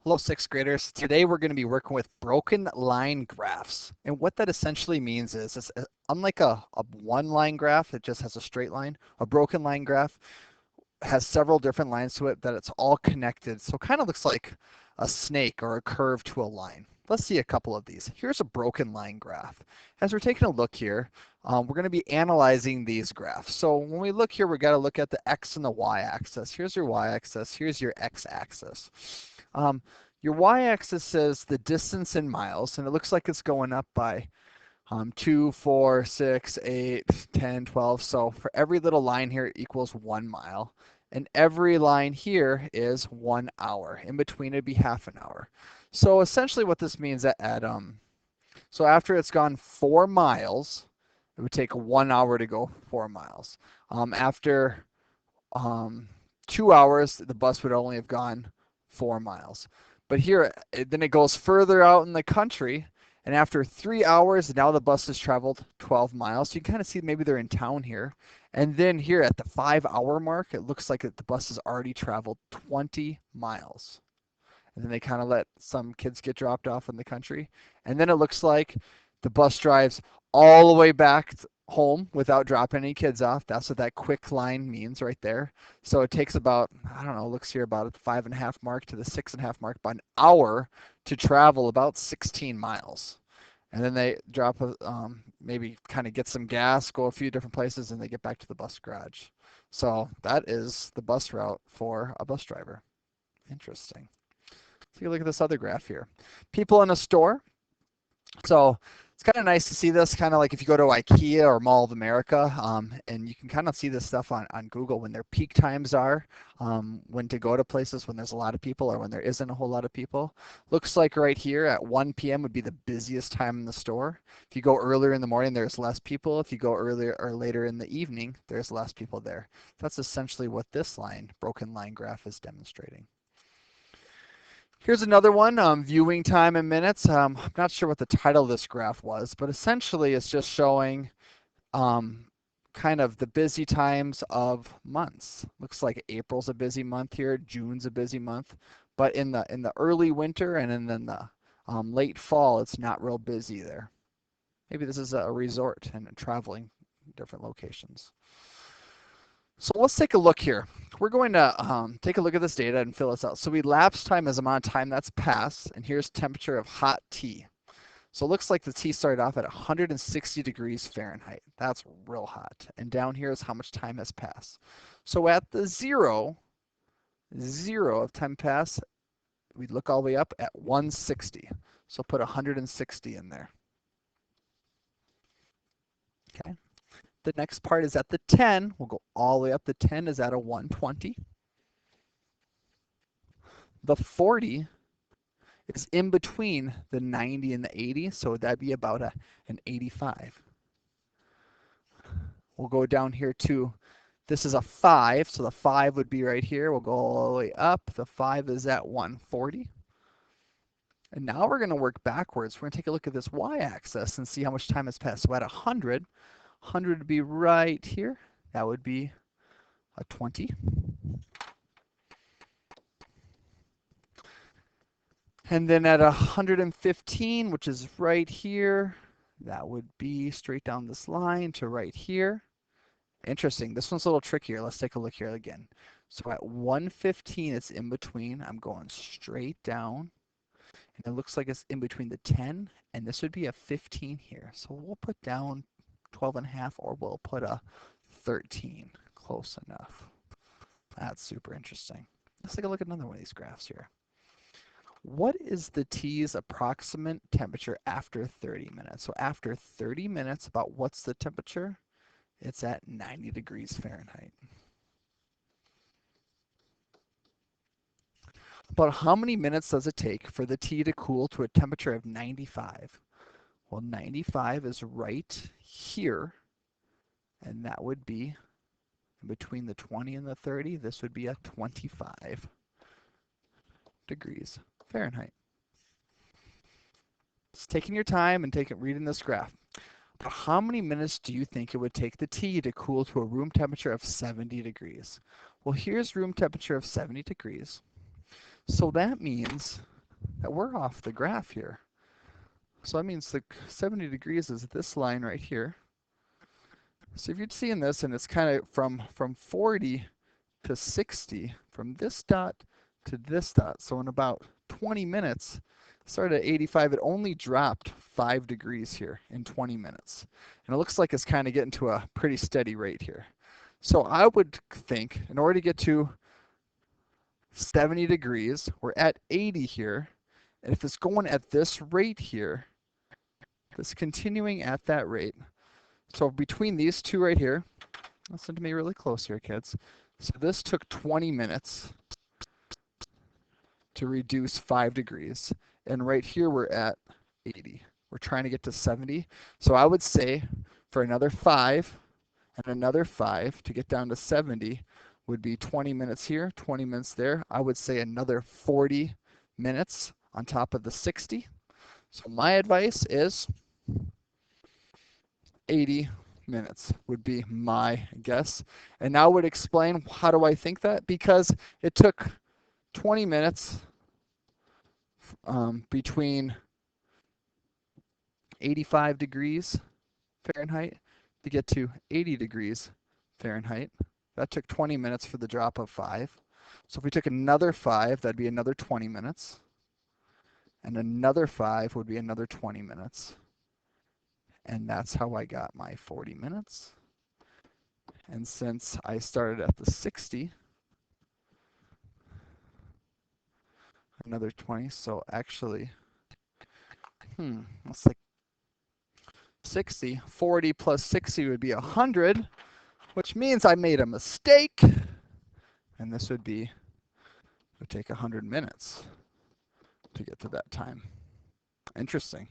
Hello, sixth graders. Today we're going to be working with broken line graphs. And what that essentially means is unlike a one line graph that just has a straight line, a broken line graph has several different lines to it that it's all connected. So it kind of looks like a snake or a curve to a line. Let's see a couple of these. Here's a broken line graph. As we're taking a look here, we're going to be analyzing these graphs. So when we look here, we got to look at the x and the y axis. Here's your y axis. Here's your x axis. Um, your y-axis says the distance in miles, and it looks like it's going up by 2, 4, 6, 8, 10, 12. So for every little line here, it equals 1 mile. And every line here is 1 hour. In between, it'd be half an hour. So essentially what this means so after it's gone 4 miles, it would take 1 hour to go 4 miles. After 2 hours, the bus would only have gone 4 miles. But here, then it goes further out in the country, and after 3 hours, now the bus has traveled 12 miles. So you can kind of see maybe they're in town here. And then here at the 5 hour mark, it looks like the bus has already traveled 20 miles. And then they kind of let some kids get dropped off in the country. And then it looks like the bus drives all the way back home without dropping any kids off. That's what that quick line means right there. So it takes about, I don't know, looks here about the 5.5 mark to the 6.5 mark, about an hour to travel about 16 miles. And then they drop, maybe kind of get some gas, go a few different places, and they get back to the bus garage. So that is the bus route for a bus driver. Interesting. Take a look at this other graph here. People in a store. So it's kind of nice to see this, kind of like if you go to IKEA or Mall of America, and you can kind of see this stuff on Google when their peak times are, when to go to places when there's a lot of people or when there isn't a whole lot of people. Looks like right here at 1 p.m. would be the busiest time in the store. If you go earlier in the morning, there's less people. If you go earlier or later in the evening, there's less people there. That's essentially what this broken line graph is demonstrating. Here's another one, viewing time in minutes. I'm not sure what the title of this graph was, but essentially it's just showing um, kind of the busy times of months. Looks like April's a busy month here, June's a busy month, but in the early winter and then the late fall, it's not real busy there. Maybe this is a resort and traveling different locations. So let's take a look here. We're going to take a look at this data and fill this out. So we elapsed time as the amount of time that's passed, and here's temperature of hot tea. So it looks like the tea started off at 160 degrees Fahrenheit. That's real hot. And down here is how much time has passed. So at the zero of time passed, we look all the way up at 160. So put 160 in there. Okay. The next part is at the 10. We'll go all the way up. The 10 is at a 120. The 40 is in between the 90 and the 80, so that'd be about an 85. We'll go down here to, this is a 5, so the 5 would be right here. We'll go all the way up. The 5 is at 140. And now we're going to work backwards. We're going to take a look at this y-axis and see how much time has passed. So at 100, 100 would be right here. That would be a 20. And then at 115, which is right here, that would be straight down this line to right here. Interesting. This one's a little trickier. Let's take a look here again. So at 115, it's in between. I'm going straight down. And it looks like it's in between the 10, and this would be a 15 here. So we'll put down 12.5, or we'll put a 13. Close enough. That's super interesting. Let's take a look at another one of these graphs here. What is the T's approximate temperature after 30 minutes? So after 30 minutes, about what's the temperature? It's at 90 degrees Fahrenheit. But how many minutes does it take for the tea to cool to a temperature of 95? Well, 95 is right here, and that would be between the 20 and the 30. This would be a 25 degrees Fahrenheit. Just taking your time and reading this graph. But how many minutes do you think it would take the tea to cool to a room temperature of 70 degrees? Well, here's room temperature of 70 degrees. So that means that we're off the graph here. So that means the 70 degrees is this line right here. So if you're seeing this and it's kind of from 40 to 60, from this dot to this dot. So in about 20 minutes, started at 85, it only dropped 5 degrees here in 20 minutes. And it looks like it's kind of getting to a pretty steady rate here. So I would think in order to get to 70 degrees, we're at 80 here. And if it's going at this rate here, it's continuing at that rate. So between these two right here, listen to me really close here, kids. So this took 20 minutes to reduce 5 degrees. And right here we're at 80. We're trying to get to 70. So I would say for another 5 and another 5 to get down to 70 would be 20 minutes here, 20 minutes there. I would say another 40 minutes on top of the 60. So my advice is 80 minutes would be my guess. And now I would explain how do I think that? Because it took 20 minutes between 85 degrees Fahrenheit to get to 80 degrees Fahrenheit. That took 20 minutes for the drop of 5. So if we took another 5, that'd be another 20 minutes. And another 5 would be another 20 minutes. And that's how I got my 40 minutes. And since I started at the 60, another 20, so actually, that's like 60. 40 plus 60 would be 100, which means I made a mistake. And this would take 100 minutes to get to that time. Interesting.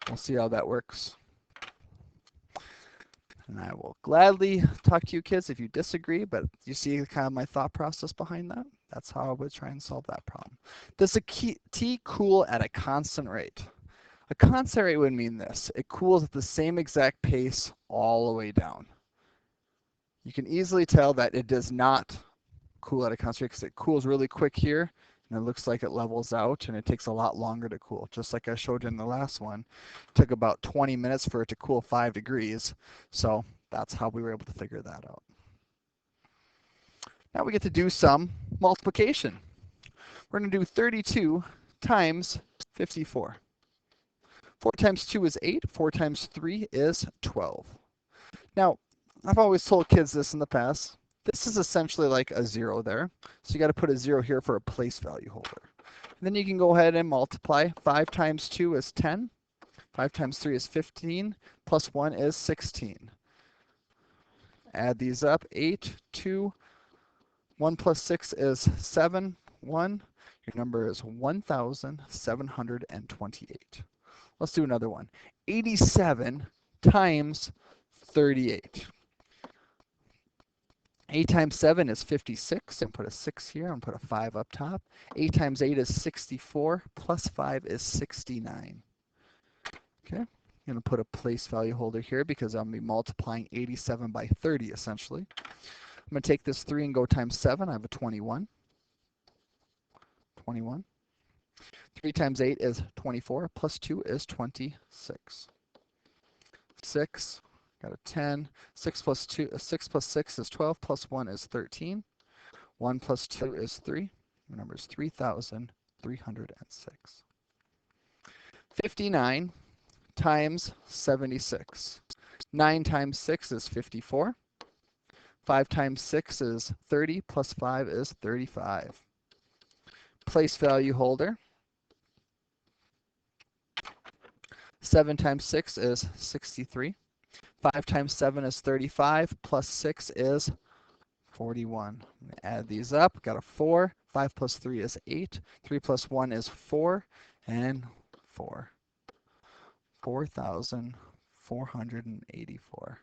We'll see how that works. And I will gladly talk to you kids if you disagree, but you see kind of my thought process behind that? That's how I would try and solve that problem. Does a tea cool at a constant rate? A constant rate would mean this. It cools at the same exact pace all the way down. You can easily tell that it does not cool at a constant rate because it cools really quick here, and it looks like it levels out, and it takes a lot longer to cool. Just like I showed you in the last one, it took about 20 minutes for it to cool 5 degrees. So that's how we were able to figure that out. Now we get to do some multiplication. We're going to do 32 times 54. 4 times 2 is 8. 4 times 3 is 12. Now, I've always told kids this in the past. This is essentially like a 0 there. So you got to put a 0 here for a place value holder. And then you can go ahead and multiply. 5 times 2 is 10. 5 times 3 is 15. Plus 1 is 16. Add these up. 8, 2, 1 plus 6 is 7, 1. Your number is 1,728. Let's do another one. 87 times 38. 8 times 7 is 56, and put a 6 here, and put a 5 up top. 8 times 8 is 64, plus 5 is 69. Okay, I'm going to put a place value holder here because I'm going to be multiplying 87 by 30, essentially. I'm going to take this 3 and go times 7. I have a 21. 21. 3 times 8 is 24, plus 2 is 26. 6. Got a 10. 6 plus 6 is 12, plus 1 is 13. 1 plus 2 is 3. The number is 3,306. 59 times 76. 9 times 6 is 54. 5 times 6 is 30, plus 5 is 35. Place value holder. 7 times 6 is 63. 5 times 7 is 35, plus 6 is 41. I'm going to add these up. Got a 4. 5 plus 3 is 8. 3 plus 1 is 4. And 4. 4,484.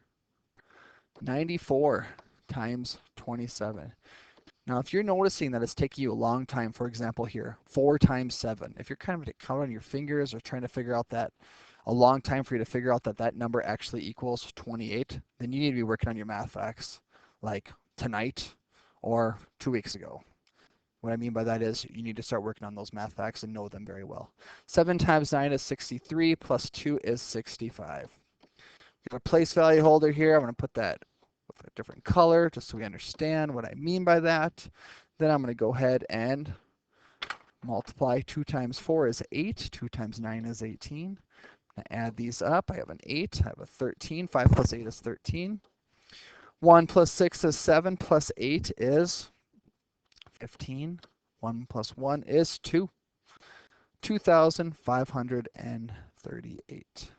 94 times 27. Now, if you're noticing that it's taking you a long time, for example here, 4 times 7, if you're kind of counting on your fingers or trying to figure out that a long time for you to figure out that that number actually equals 28, then you need to be working on your math facts like tonight or 2 weeks ago. What I mean by that is you need to start working on those math facts and know them very well. 7 times 9 is 63, plus 2 is 65. We have a place value holder here. I'm going to put that with a different color just so we understand what I mean by that. Then I'm going to go ahead and multiply. 2 times 4 is 8. 2 times 9 is 18. I'm going to add these up. I have an 8. I have a 13. 5 plus 8 is 13. 1 plus 6 is 7. Plus 8 is 15. 1 plus 1 is 2. 2,538.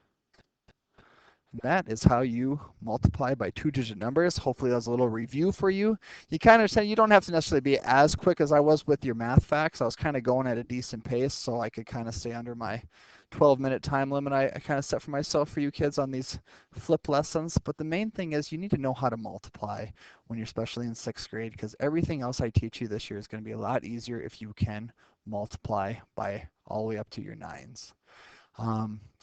That is how you multiply by two-digit numbers. Hopefully that was a little review for you. You kind of understand you don't have to necessarily be as quick as I was with your math facts. I was kind of going at a decent pace so I could kind of stay under my 12-minute time limit I kind of set for myself for you kids on these flip lessons. But the main thing is you need to know how to multiply when you're especially in 6th grade, because everything else I teach you this year is going to be a lot easier if you can multiply by all the way up to your 9s.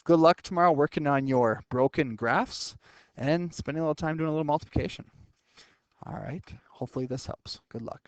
Good luck tomorrow working on your broken graphs and spending a little time doing a little multiplication. All right, hopefully this helps. Good luck.